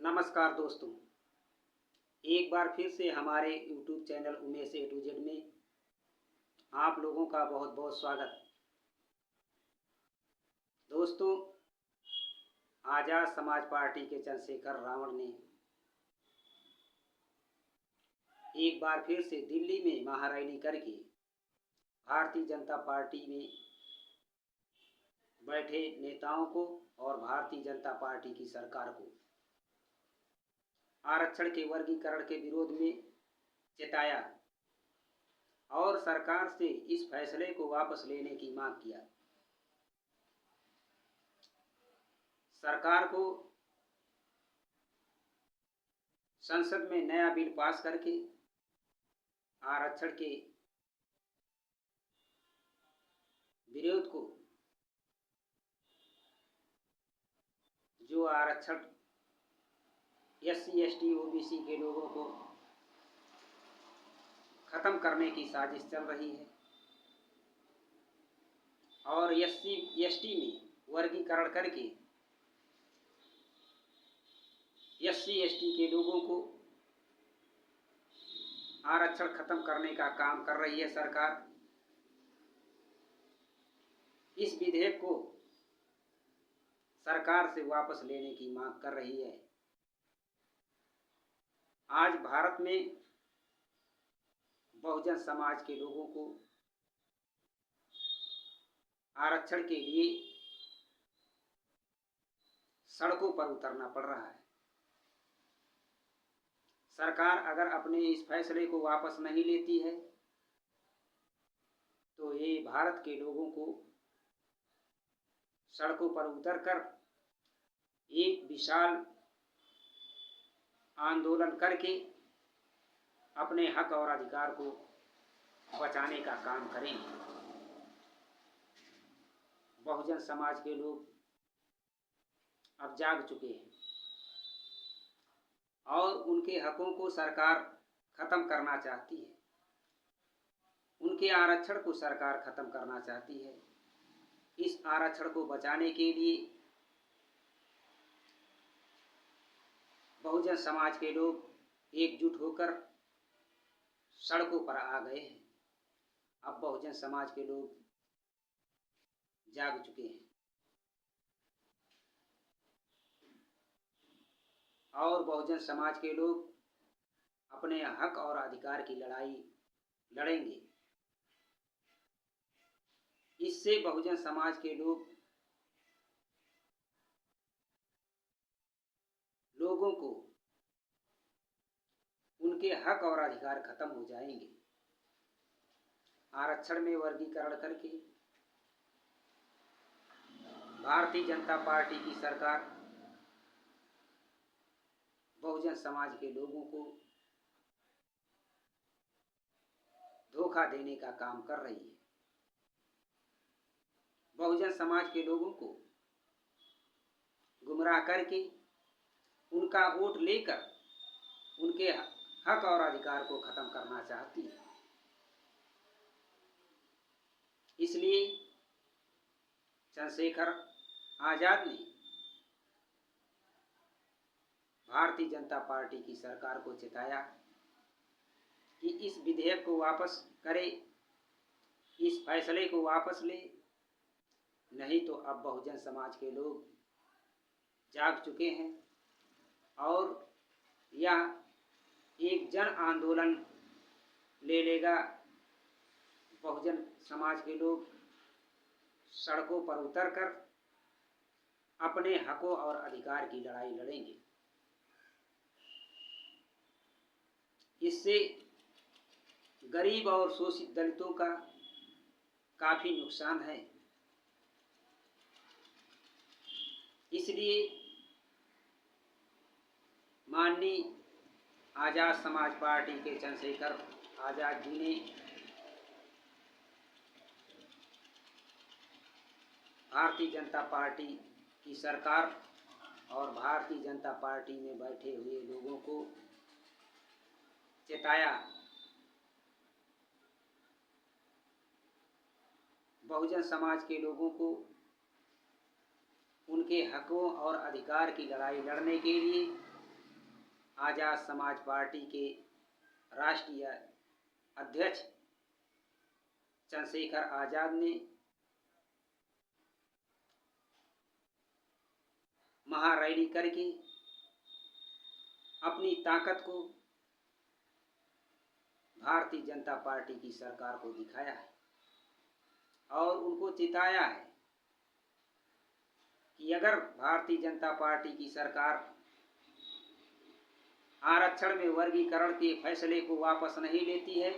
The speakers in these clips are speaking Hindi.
नमस्कार दोस्तों, एक बार फिर से हमारे YouTube channel Umesh A to Z में आप लोगों का बहुत बहुत स्वागत। दोस्तों, आज़ाद समाज पार्टी के चंद्रशेखर रावण ने एक बार फिर से दिल्ली में महारैली करके भारतीय जनता पार्टी में बैठे नेताओं को और भारतीय जनता पार्टी की सरकार को आरक्षण के वर्गीकरण के विरोध में चेताया और सरकार से इस फैसले को वापस लेने की मांग किया। सरकार को संसद में नया बिल पास करके आरक्षण के विरोध को, जो आरक्षण SC ST OBC के लोगों को खत्म करने की साजिश चल रही है और SC ST में वर्गीकरण करके SC ST के लोगों को आरक्षण खत्म करने का काम कर रही है सरकार। इस विधेयक को सरकार से वापस लेने की मांग कर रही है। आज भारत में बहुजन समाज के लोगों को आरक्षण के लिए सड़कों पर उतरना पड़ रहा है। सरकार अगर अपने इस फैसले को वापस नहीं लेती है तो ये भारत के लोगों को सड़कों पर उतरकर एक विशाल आंदोलन करके अपने हक और अधिकार को बचाने का काम करेंगे। बहुजन समाज के लोग अब जाग चुके हैं और उनके हकों को सरकार खत्म करना चाहती है। उनके आरक्षण को सरकार खत्म करना चाहती है। इस आरक्षण को बचाने के लिए बहुजन समाज के लोग एकजुट होकर सड़कों पर आ गए हैं। अब बहुजन समाज के लोग जाग चुके हैं और बहुजन समाज के लोग अपने हक और अधिकार की लड़ाई लड़ेंगे। इससे बहुजन समाज के लोगों को उनके हक और अधिकार खत्म हो जाएंगे। आरक्षण में वर्गीकरण करके भारतीय जनता पार्टी की सरकार बहुजन समाज के लोगों को धोखा देने का काम कर रही है। बहुजन समाज के लोगों को गुमराह करके उनका वोट लेकर उनके हक और अधिकार को खत्म करना चाहती है। इसलिए चंद्रशेखर आजाद ने भारतीय जनता पार्टी की सरकार को चेताया कि इस विधेयक को वापस करे, इस फैसले को वापस ले, नहीं तो अब बहुजन समाज के लोग जाग चुके हैं और यह एक जन आंदोलन ले लेगा। बहुजन समाज के लोग सड़कों पर उतरकर अपने हकों और अधिकार की लड़ाई लड़ेंगे। इससे गरीब और शोषित दलितों का काफ़ी नुकसान है। इसलिए माननीय आज़ाद समाज पार्टी के चंद्रशेखर आज़ाद जी ने भारतीय जनता पार्टी की सरकार और भारतीय जनता पार्टी में बैठे हुए लोगों को चेताया। बहुजन समाज के लोगों को उनके हकों और अधिकार की लड़ाई लड़ने के लिए आज़ाद समाज पार्टी के राष्ट्रीय अध्यक्ष चंद्रशेखर आज़ाद ने महारैली करके अपनी ताकत को भारतीय जनता पार्टी की सरकार को दिखाया है और उनको चिताया है कि अगर भारतीय जनता पार्टी की सरकार आरक्षण में वर्गीकरण के फैसले को वापस नहीं लेती है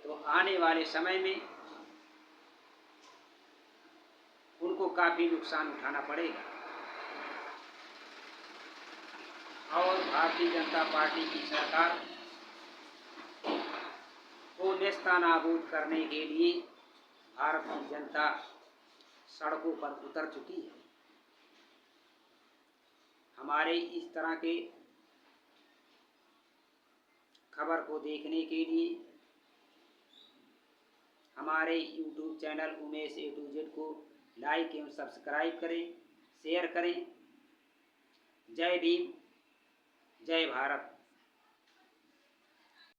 तो आने वाले समय में उनको काफ़ी नुकसान उठाना पड़ेगा और भारतीय जनता पार्टी की सरकार को नेस्तनाबूद करने के लिए भारतीय जनता सड़कों पर उतर चुकी है। हमारे इस तरह के खबर को देखने के लिए हमारे YouTube channel Umesh A to Z को लाइक एवं सब्सक्राइब करें, शेयर करें। जय भीम, जय भारत।